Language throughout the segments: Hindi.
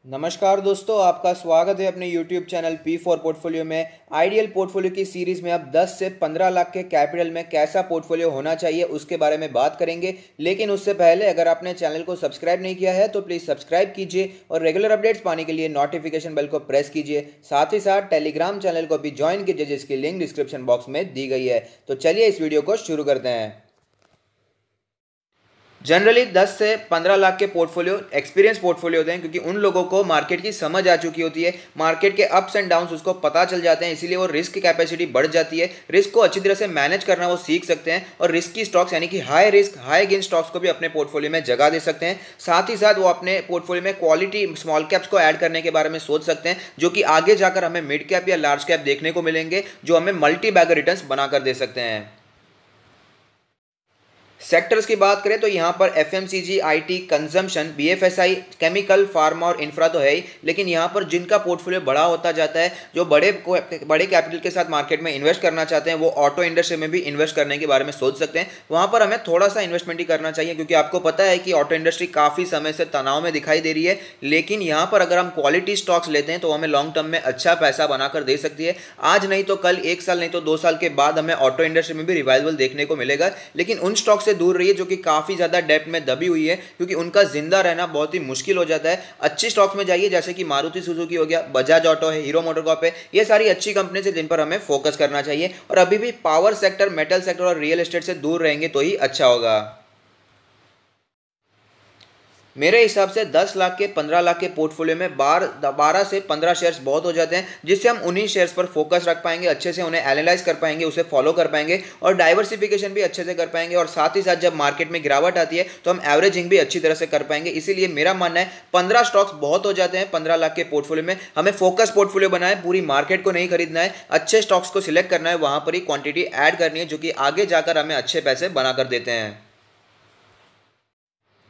नमस्कार दोस्तों, आपका स्वागत है अपने YouTube चैनल P4 पोर्टफोलियो में। आइडियल पोर्टफोलियो की सीरीज में अब 10 से 15 लाख के कैपिटल में कैसा पोर्टफोलियो होना चाहिए उसके बारे में बात करेंगे। लेकिन उससे पहले अगर आपने चैनल को सब्सक्राइब नहीं किया है तो प्लीज़ सब्सक्राइब कीजिए और रेगुलर अपडेट्स पाने के लिए नोटिफिकेशन बेल को प्रेस कीजिए। साथ ही साथ टेलीग्राम चैनल को भी ज्वाइन कीजिए जिसकी लिंक डिस्क्रिप्शन बॉक्स में दी गई है। तो चलिए इस वीडियो को शुरू करते हैं। जनरली 10 से 15 लाख के पोर्टफोलियो एक्सपीरियंस पोर्टफोलियो होते हैं, क्योंकि उन लोगों को मार्केट की समझ आ चुकी होती है, मार्केट के अप्स एंड डाउन्स उसको पता चल जाते हैं, इसीलिए वो रिस्क की कैपेसिटी बढ़ जाती है। रिस्क को अच्छी तरह से मैनेज करना वो सीख सकते हैं और रिस्की स्टॉक्स यानी कि high risk high gain stocks को भी अपने पोर्टफोलियो में जगह दे सकते हैं। साथ ही साथ वो अपने पोर्टफोलियो में क्वालिटी स्मॉल कैप्स को ऐड करने के बारे में सोच सकते हैं, जो कि आगे जाकर हमें मिड कैप या लार्ज कैप देखने को मिलेंगे, जो हमें मल्टी बैगर रिटर्न्स बनाकर दे सकते हैं। सेक्टर्स की बात करें तो यहाँ पर FMCG, IT, consumption, BFSI, chemical, pharma और इंफ्रा तो है ही, लेकिन यहाँ पर जिनका पोर्टफोलियो बड़ा होता जाता है, जो बड़े कैपिटल के साथ मार्केट में इन्वेस्ट करना चाहते हैं, वो ऑटो इंडस्ट्री में भी इन्वेस्ट करने के बारे में सोच सकते हैं। वहाँ पर हमें थोड़ा सा इन्वेस्टमेंट ही करना चाहिए, क्योंकि आपको पता है कि ऑटो इंडस्ट्री काफ़ी समय से तनाव में दिखाई दे रही है। लेकिन यहाँ पर अगर हम क्वालिटी स्टॉक्स लेते हैं तो हमें लॉन्ग टर्म में अच्छा पैसा बनाकर दे सकती है। आज नहीं तो कल, 1 साल नहीं तो 2 साल के बाद हमें ऑटो इंडस्ट्री में भी रिवाइवल देखने को मिलेगा। लेकिन उन स्टॉक से दूर रहिए जो कि काफी ज्यादा डेप्थ में दबी हुई है, क्योंकि उनका जिंदा रहना बहुत ही मुश्किल हो जाता है। अच्छी स्टॉक्स में जाइए, जैसे कि मारुति सुजुकी हो गया, बजाज ऑटो है, हीरो मोटोकॉर्प है, ये सारी अच्छी कंपनी है जिन पर हमें फोकस करना चाहिए। और अभी भी पावर सेक्टर, मेटल सेक्टर और रियल एस्टेट से दूर रहेंगे तो ही अच्छा होगा। मेरे हिसाब से 10 लाख के 15 लाख के पोर्टफोलियो में 12 से 15 शेयर्स बहुत हो जाते हैं, जिससे हम उन्हीं शेयर्स पर फोकस रख पाएंगे, अच्छे से उन्हें एनालाइज कर पाएंगे, उसे फॉलो कर पाएंगे और डाइवर्सिफिकेशन भी अच्छे से कर पाएंगे। और साथ ही साथ जब मार्केट में गिरावट आती है तो हम एवरेजिंग भी अच्छी तरह से कर पाएंगे। इसीलिए मेरा मानना है 15 स्टॉक्स बहुत हो जाते हैं 15 लाख के पोर्टफोलियो में। हमें फोकस पोर्टफोलियो बनाए, पूरी मार्केट को नहीं खरीदना है, अच्छे स्टॉक्स को सिलेक्ट करना है, वहां पर ही क्वांटिटी ऐड करनी है, जो कि आगे जाकर हमें अच्छे पैसे बनाकर देते हैं।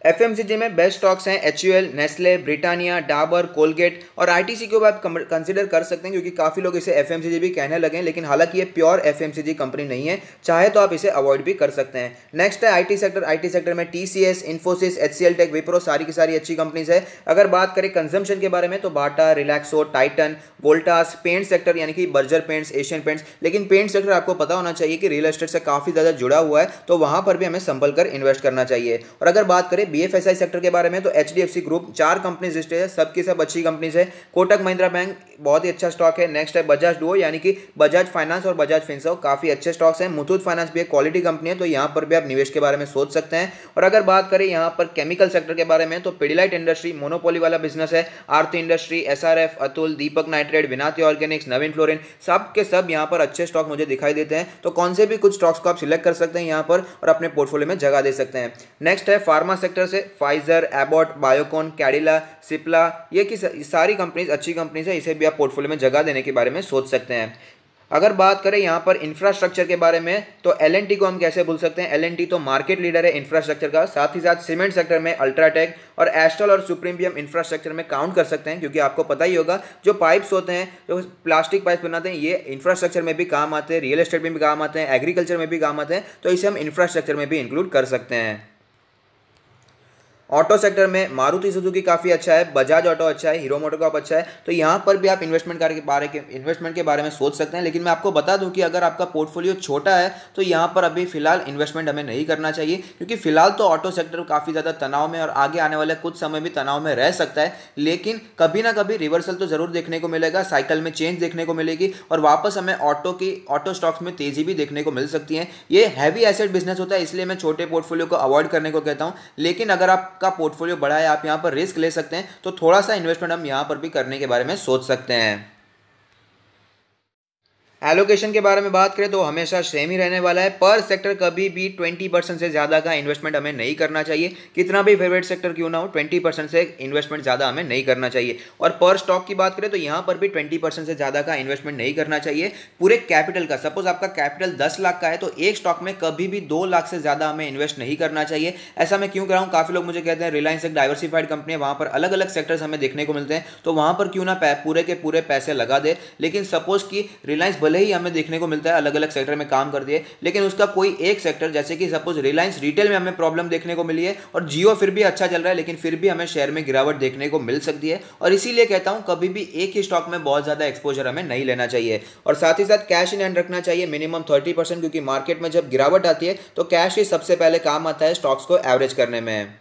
एफएमसीजी में बेस्ट स्टॉक्स हैं HUL, Nestle, Britannia, Dabur, Colgate और आईटीसी को भी आप कंसिडर कर सकते हैं, क्योंकि काफ़ी लोग इसे एफएमसीजी भी कहने लगे हैं, लेकिन हालांकि ये प्योर एफएमसीजी कंपनी नहीं है, चाहे तो आप इसे अवॉइड भी कर सकते हैं। नेक्स्ट है आईटी सेक्टर। आईटी सेक्टर में TCS, Infosys, HCL tech, Wipro, सारी की सारी अच्छी कंपनीज है। अगर बात करें कंजम्पशन के बारे में तो Bata, Relaxo, Titan, Voltas, paint sector यानी कि बर्जर पेंट्स, एशियन पेंट्स। लेकिन पेंट सेक्टर आपको पता होना चाहिए कि रियल एस्टेट से काफ़ी ज़्यादा जुड़ा हुआ है, तो वहाँ पर भी हमें संभल कर इन्वेस्ट करना चाहिए। और अगर बात करें बीएफएसआई सेक्टर के बारे में तो एचडीएफसी ग्रुप, 4 कंपनीज लिस्टेड है, सबकी सब अच्छी कंपनीज है। कोटक महिंद्रा बैंक बहुत ही अच्छा स्टॉक है। नेक्स्ट है बजाज डुओ यानी कि बजाज फाइनेंस और बजाज फिनसर्व, काफी अच्छे स्टॉक्स हैं। मुथूट फाइनेंस भी एक क्वालिटी कंपनी है, तो यहां पर भी आप निवेश के बारे में सोच सकते हैं। और अगर बात करें यहां पर केमिकल सेक्टर के बारे में तो पिडिलाइट इंडस्ट्री मोनोपोली वाला बिजनेस है, आरती इंडस्ट्री, एसआरएफ, अतुल, दीपक नाइट्रेट, विनाती ऑर्गेनिक्स, नवीन फ्लोरिन, सब के सब यहां पर अच्छे स्टॉक मुझे दिखाई देते हैं। तो कौन से भी कुछ स्टॉक्स को आप सिलेक्ट कर सकते हैं यहां पर और अपने पोर्टफोलियो में जगह दे सकते हैं। नेक्स्ट है फार्मा सेक्टर से Pfizer, Abbott, Biocon, Cadila, Cipla, ये की सारी कंपनीज अच्छी कंपनीज है, इसे भी आप पोर्टफोलियो में जगह देने के बारे में सोच सकते हैं। अगर बात करें यहाँ पर इंफ्रास्ट्रक्चर के बारे में तो एलएनटी को हम कैसे भूल सकते हैं। एलएनटी तो मार्केट लीडर है इंफ्रास्ट्रक्चर का। साथ ही साथ सीमेंट सेक्टर में अल्ट्राटेक और एस्ट्रल और सुप्रीम भी हम इंफ्रास्ट्रक्चर में काउंट कर सकते हैं, क्योंकि आपको पता ही होगा जो पाइप्स होते हैं, जो प्लास्टिक पाइप्स बनाते हैं, ये इंफ्रास्ट्रक्चर में भी काम आते हैं, रियल एस्टेट में भी काम आते हैं, एग्रीकल्चर में भी काम आते हैं, तो इसे हम इंफ्रास्ट्रक्चर में भी इंक्लूड कर सकते हैं। ऑटो सेक्टर में मारुति सुजुकी काफ़ी अच्छा है, बजाज ऑटो अच्छा है, हीरो मोटोकॉर्प अच्छा है, तो यहाँ पर भी आप इन्वेस्टमेंट के बारे में सोच सकते हैं। लेकिन मैं आपको बता दूं कि अगर आपका पोर्टफोलियो छोटा है तो यहाँ पर अभी फिलहाल इन्वेस्टमेंट हमें नहीं करना चाहिए, क्योंकि फिलहाल तो ऑटो सेक्टर काफ़ी ज़्यादा तनाव में और आगे आने वाले कुछ समय भी तनाव में रह सकता है। लेकिन कभी ना कभी रिवर्सल तो जरूर देखने को मिलेगा, साइकिल में चेंज देखने को मिलेगी और वापस हमें ऑटो स्टॉक्स में तेजी भी देखने को मिल सकती है। ये हैवी एसेट बिजनेस होता है, इसलिए मैं छोटे पोर्टफोलियो को अवॉइड करने को कहता हूँ। लेकिन अगर आपका पोर्टफोलियो बड़ा है, आप यहां पर रिस्क ले सकते हैं, तो थोड़ा सा इन्वेस्टमेंट हम यहां पर भी करने के बारे में सोच सकते हैं। एलोकेशन के बारे में बात करें तो हमेशा सेम ही रहने वाला है। पर सेक्टर कभी भी 20% से ज़्यादा का इन्वेस्टमेंट हमें नहीं करना चाहिए, कितना भी फेवरेट सेक्टर क्यों ना हो, 20% से इन्वेस्टमेंट ज़्यादा हमें नहीं करना चाहिए। और पर स्टॉक की बात करें तो यहाँ पर भी 20% से ज़्यादा का इन्वेस्टमेंट नहीं करना चाहिए पूरे कैपिटल का। सपोज आपका कैपिटल 10 लाख का है तो एक स्टॉक में कभी भी 2 लाख से ज़्यादा हमें इन्वेस्ट नहीं करना चाहिए। ऐसा मैं क्यों कर रहा हूँ, काफ़ी लोग मुझे कहते हैं रिलायंस एक डाइवर्सिफाइड कंपनी है, वहाँ पर अलग अलग सेक्टर्स हमें देखने को मिलते हैं, तो वहाँ पर क्यों ना पूरे के पूरे पैसे लगा दे। लेकिन सपोज कि रिलायंस भले भले ही हमें देखने को मिलता है अलग अलग सेक्टर में काम करती है, लेकिन उसका कोई एक सेक्टर जैसे कि सपोज रिलायंस रिटेल में हमें प्रॉब्लम देखने को मिली है और जियो फिर भी अच्छा चल रहा है, लेकिन फिर भी हमें शेयर में गिरावट देखने को मिल सकती है। और इसीलिए कहता हूं कभी भी एक ही स्टॉक में बहुत ज़्यादा एक्सपोजर हमें नहीं लेना चाहिए। और साथ ही साथ कैश इन हैंड रखना चाहिए मिनिमम 30%, क्योंकि मार्केट में जब गिरावट आती है तो कैश ही सबसे पहले काम आता है स्टॉक्स को एवरेज करने में।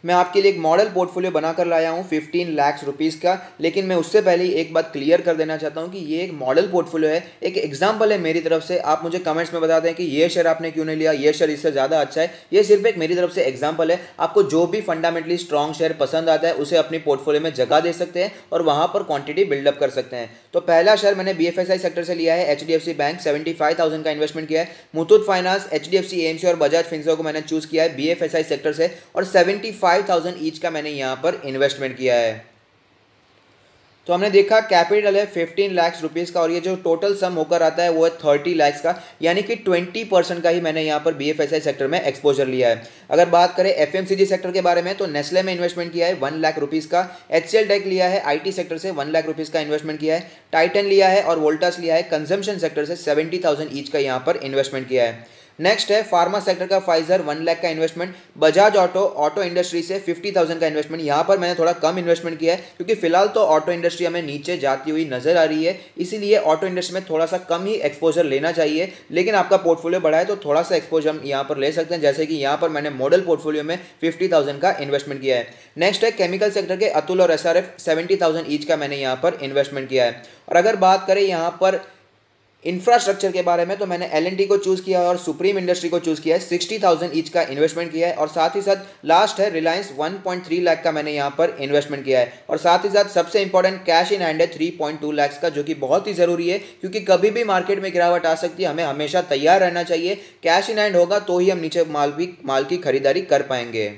मैं आपके लिए एक मॉडल पोर्टफोलियो बनाकर लाया हूँ 15 लाख रुपीज़ का, लेकिन मैं उससे पहले ही एक बात क्लियर कर देना चाहता हूँ कि ये एक मॉडल पोर्टफोलियो है, एक एग्जांपल है मेरी तरफ से। आप मुझे कमेंट्स में बता दें कि ये शेयर आपने क्यों नहीं लिया, ये शेयर इससे ज़्यादा अच्छा है। ये सिर्फ एक मेरी तरफ से एग्जाम्पल है। आपको जो भी फंडामेंटली स्ट्रॉन्ग शेयर पसंद आता है उसे अपनी पोर्टफोलियो में जगह दे सकते हैं और वहाँ पर क्वान्टिटी बिल्डअप कर सकते हैं। तो पहला शेयर मैंने BFSI सेक्टर से लिया है, HDFC बैंक 75,000 का इन्वेस्टमेंट किया है। मुथूट फाइनेंस, HDFC AMC और बजाज फिंसर्व को मैंने चूज किया है BFSI सेक्टर से, और 75,000 ईच का मैंने यहां पर इन्वेस्टमेंट किया है। तो हमने देखा कैपिटल है 15 लाख रुपीज़ का और ये जो टोटल सम होकर आता है वो है 30 लाख का, यानी कि 20% का ही मैंने यहाँ पर BFSI सेक्टर में एक्सपोजर लिया है। अगर बात करें FMCG सेक्टर के बारे में तो नेस्ले में इन्वेस्टमेंट किया है 1 लाख रुपीज़ का, HCL टेक लिया है IT सेक्टर से 1 लाख रुपीज़ का इन्वेस्टमेंट किया है, टाइटन लिया है और वोल्टास लिया है कंजम्पशन सेक्टर से 70,000 ईच का यहाँ पर इन्वेस्टमेंट किया है। नेक्स्ट है फार्मा सेक्टर का फाइजर 1 लाख का इन्वेस्टमेंट, बजाज ऑटो इंडस्ट्री से 50,000 का इन्वेस्टमेंट। यहाँ पर मैंने थोड़ा कम इन्वेस्टमेंट किया है क्योंकि फिलहाल तो ऑटो इंडस्ट्री हमें नीचे जाती हुई नजर आ रही है, इसीलिए ऑटो इंडस्ट्री में थोड़ा सा कम ही एक्सपोजर लेना चाहिए। लेकिन आपका पोर्टफोलियो बड़ा है तो थोड़ा सा एक्सपोजर हम यहाँ पर ले सकते हैं, जैसे कि यहाँ पर मैंने मॉडल पोर्टफोलियो में 50,000 का इन्वेस्टमेंट किया है। नेक्स्ट है केमिकल सेक्टर के अतुल और SRF 70,000 ईच का मैंने यहाँ पर इन्वेस्टमेंट किया है। और अगर बात करें यहाँ पर इंफ्रास्ट्रक्चर के बारे में तो मैंने L&T को चूज़ किया है और सुप्रीम इंडस्ट्री को चूज़ किया है, 60,000 ईच का इन्वेस्टमेंट किया है। और साथ ही साथ लास्ट है रिलायंस 1.3 लाख का मैंने यहाँ पर इन्वेस्टमेंट किया है। और साथ ही साथ सबसे इंपॉर्टेंट कैश इन हैंड है 3.2 लाख का, जो कि बहुत ही ज़रूरी है क्योंकि कभी भी मार्केट में गिरावट आ सकती है, हमें हमेशा तैयार रहना चाहिए। कैश इन हैंड होगा तो ही हम नीचे माल की खरीदारी कर पाएंगे।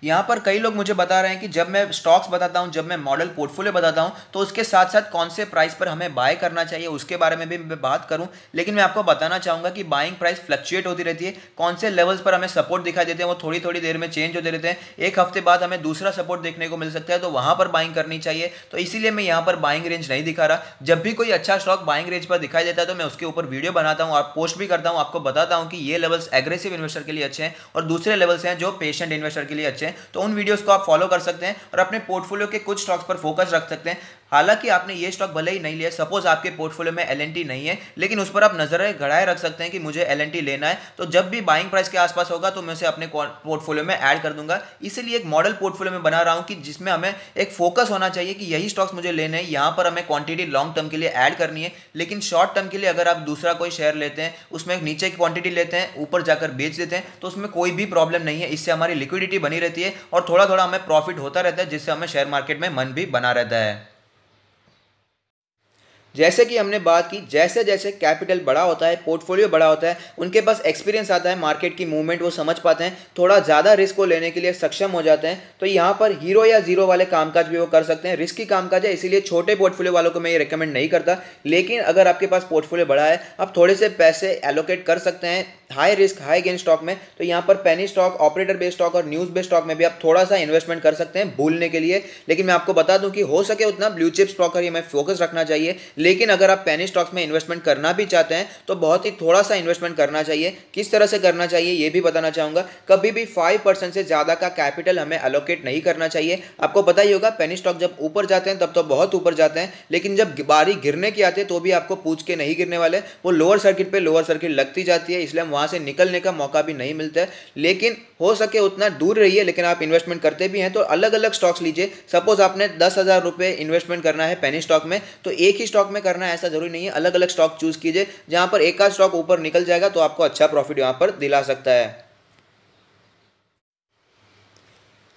यहाँ पर कई लोग मुझे बता रहे हैं कि जब मैं स्टॉक्स बताता हूँ, जब मैं मॉडल पोर्टफोलियो बताता हूँ तो उसके साथ साथ कौन से प्राइस पर हमें बाय करना चाहिए उसके बारे में भी मैं बात करूँ। लेकिन मैं आपको बताना चाहूँगा कि बाइंग प्राइस फ्लक्चुएट होती रहती है, कौन से लेवल्स पर हमें सपोर्ट दिखाई देते हैं वो थोड़ी थोड़ी देर में चेंज होते रहते हैं। एक हफ्ते बाद हमें दूसरा सपोर्ट देखने को मिल सकता है, तो वहाँ पर बाइंग करनी चाहिए। तो इसीलिए मैं यहाँ पर बाइंग रेंज नहीं दिखा रहा। जब भी कोई अच्छा स्टॉक बाइंग रेंज पर दिखाई देता है तो मैं उसके ऊपर वीडियो बनाता हूँ और पोस्ट भी करता हूँ, आपको बताता हूँ कि ये लेवल्स एग्रेसिव इन्वेस्टर के लिए अच्छे हैं और दूसरे लेवल्स हैं जो पेशेंट इन्वेस्टर के लिए अच्छे हैं। तो उन वीडियोस आप फॉलो कर सकते हैं और अपने पोर्टफोलियो के कुछ स्टॉक्स पर फोकस रख सकते हैं। हालांकि आपने ये स्टॉक भले ही नहीं लिया, सपोज आपके पोर्टफोलियो में L&T नहीं है, लेकिन उस पर आप नजर गड़ाए रख सकते हैं कि मुझे L&T लेना है, तो जब भी बाइंग प्राइस के आसपास होगा तो मैं उसे अपने पोर्टफोलियो में ऐड कर दूंगा। इसीलिए एक मॉडल पोर्टफोलियो में बना रहा हूं कि जिसमें हमें एक फोकस होना चाहिए कि यही स्टॉक्स मुझे लेने हैं, यहाँ पर हमें क्वांटिटी लॉन्ग टर्म के लिए ऐड करनी है। लेकिन शॉर्ट टर्म के लिए अगर आप दूसरा कोई शेयर लेते हैं, उसमें नीचे की क्वांटिटी लेते हैं, ऊपर जाकर बेच देते हैं, तो उसमें कोई भी प्रॉब्लम नहीं है। इससे हमारी लिक्विडिटी बनी रहती है और थोड़ा थोड़ा हमें प्रॉफिट होता रहता है, जिससे हमें शेयर मार्केट में मन भी बना रहता है। जैसे कि हमने बात की, जैसे जैसे कैपिटल बड़ा होता है, पोर्टफोलियो बड़ा होता है, उनके पास एक्सपीरियंस आता है, मार्केट की मूवमेंट वो समझ पाते हैं, थोड़ा ज़्यादा रिस्क को लेने के लिए सक्षम हो जाते हैं। तो यहाँ पर हीरो या जीरो वाले कामकाज भी वो कर सकते हैं। रिस्की कामकाज है, इसीलिए छोटे पोर्टफोलियो वालों को मैं ये रिकमेंड नहीं करता। लेकिन अगर आपके पास पोर्टफोलियो बड़ा है, आप थोड़े से पैसे एलोकेट कर सकते हैं high risk high gain stock में। तो यहाँ पर penny stock, operator based stock और न्यूज़ बेस्ड स्टॉक में भी आप थोड़ा सा इन्वेस्टमेंट कर सकते हैं भूलने के लिए। लेकिन मैं आपको बता दूं कि हो सके उतना ब्लू चिप स्टॉक पर हमें फोकस रखना चाहिए। लेकिन अगर आप पेनी स्टॉक्स में इन्वेस्टमेंट करना भी चाहते हैं तो बहुत ही थोड़ा सा इन्वेस्टमेंट करना चाहिए। किस तरह से करना चाहिए ये भी बताना चाहूँगा। कभी भी 5% से ज़्यादा का कैपिटल हमें एलोकेट नहीं करना चाहिए। आपको पता ही होगा पेनी स्टॉक जब ऊपर जाते हैं तब तो बहुत ऊपर जाते हैं, लेकिन जब बारी गिरने की आती है तो भी आपको पूछ के नहीं गिरने वाले, वो लोअर सर्किट पे लोअर सर्किट लगती जाती है, इसलिए हम वहाँ से निकलने का मौका भी नहीं मिलता है। लेकिन हो सके उतना दूर रहिए। लेकिन आप इन्वेस्टमेंट करते भी हैं तो अलग अलग स्टॉक्स लीजिए। सपोज आपने 10,000 रुपये इन्वेस्टमेंट करना है पेनी स्टॉक में, तो एक ही स्टॉक में करना है ऐसा जरूरी नहीं है। अलग अलग स्टॉक चूज कीजिए, जहां पर एक आध स्टॉक ऊपर निकल जाएगा तो आपको अच्छा प्रॉफिट यहां पर दिला सकता है।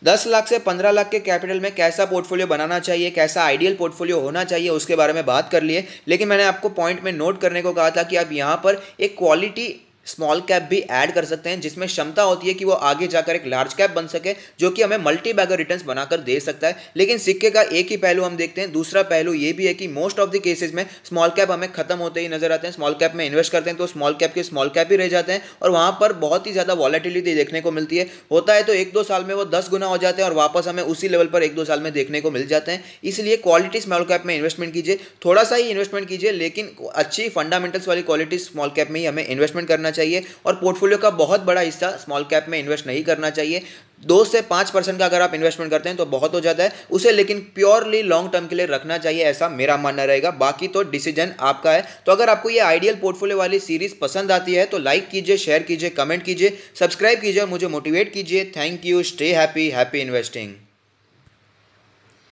10 लाख से 15 लाख के कैपिटल में कैसा पोर्टफोलियो बनाना चाहिए, कैसा आइडियल पोर्टफोलियो होना चाहिए, उसके बारे में बात कर लिए। लेकिन मैंने आपको पॉइंट में नोट करने को कहा था कि आप यहाँ पर एक क्वालिटी स्मॉल कैप भी ऐड कर सकते हैं, जिसमें क्षमता होती है कि वो आगे जाकर एक लार्ज कैप बन सके, जो कि हमें मल्टी बैगर रिटर्न्स बनाकर दे सकता है। लेकिन सिक्के का एक ही पहलू हम देखते हैं, दूसरा पहलू ये भी है कि मोस्ट ऑफ द केसेस में स्मॉल कैप हमें खत्म होते ही नजर आते हैं। स्मॉल कैप में इन्वेस्ट करते हैं तो स्मॉल कैप के स्मॉल कैप ही रह जाते हैं और वहां पर बहुत ही ज्यादा वॉलेटिलिटी देखने को मिलती है। होता है तो 1-2 साल में वो 10 गुना हो जाते हैं और वापस हमें उसी लेवल पर 1-2 साल में देखने को मिल जाते हैं। इसलिए क्वालिटी स्मॉल कैप में इन्वेस्टमेंट कीजिए, थोड़ा सा ही इन्वेस्टमेंट कीजिए, लेकिन अच्छी फंडामेंटल्स वाली क्वालिटी स्मॉल कैप में ही हमें इन्वेस्टमेंट करना चाहिए। और पोर्टफोलियो का बहुत बड़ा हिस्सा स्मॉल कैप में इन्वेस्ट नहीं करना चाहिए। 2 से 5% का अगर आप इन्वेस्टमेंट करते हैं तो बहुत हो जाता है, उसे लेकिन प्योरली लॉन्ग टर्म के लिए रखना चाहिए, ऐसा मेरा मानना रहेगा। बाकी तो डिसीजन आपका है। तो अगर आपको ये आइडियल पोर्टफोलियो वाली सीरीज पसंद आती है तो लाइक कीजिए, शेयर कीजिए, कमेंट कीजिए, सब्सक्राइब कीजिए और मुझे मोटिवेट कीजिए। Thank you, stay happy, happy investing.